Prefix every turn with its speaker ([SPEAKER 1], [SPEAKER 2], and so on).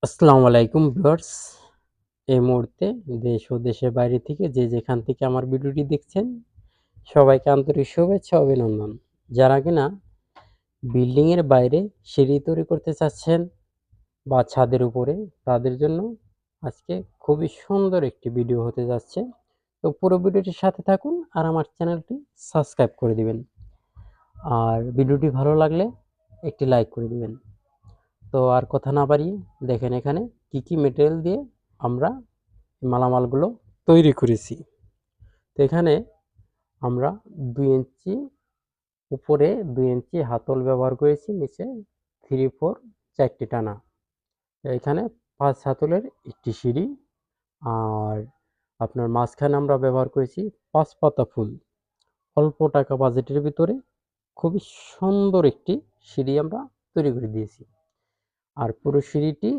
[SPEAKER 1] আসসালামু আলাইকুম ভিউয়ার্স। এই মুহূর্তে দেশ ও দেশের বাইরে থেকে যে যেখান থেকে আমার ভিডিওটি দেখছেন, সবাইকে আন্তরিক শুভেচ্ছা ও অভিনন্দন। যারা কিনা বিল্ডিং এর বাইরে সিঁড়ি তৈরি করতে চাচ্ছেন বা ছাদের উপরে, তাদের জন্য আজকে খুবই সুন্দর একটি ভিডিও হতে যাচ্ছে। তো পুরো ভিডিওটির সাথে থাকুন আর আমার চ্যানেলটি সাবস্ক্রাইব করে দিবেন। আর ভিডিওটি ভালো লাগলে একটি লাইক করে দিবেন। তো আর কথা না বাড়িয়ে দেখেন এখানে কি কি মেটেরিয়াল দিয়ে আমরা মালামালগুলো তৈরি করেছি। তো এখানে আমরা 2 ইঞ্চি উপরে, 2 ইঞ্চি হাতল ব্যবহার করেছি, নিচে 3/4 4টি টানা। তো এখানে 5 হাতলের একটি সিঁড়ি, আর আপনার মাঝখানে আমরা ব্যবহার করেছি 5 পাতা ফুল। অল্প টাকা বাজেটের ভিতরে খুবই সুন্দর একটি সিঁড়ি আমরা তৈরি করে দিয়েছি। আর পুরো সিঁড়িটি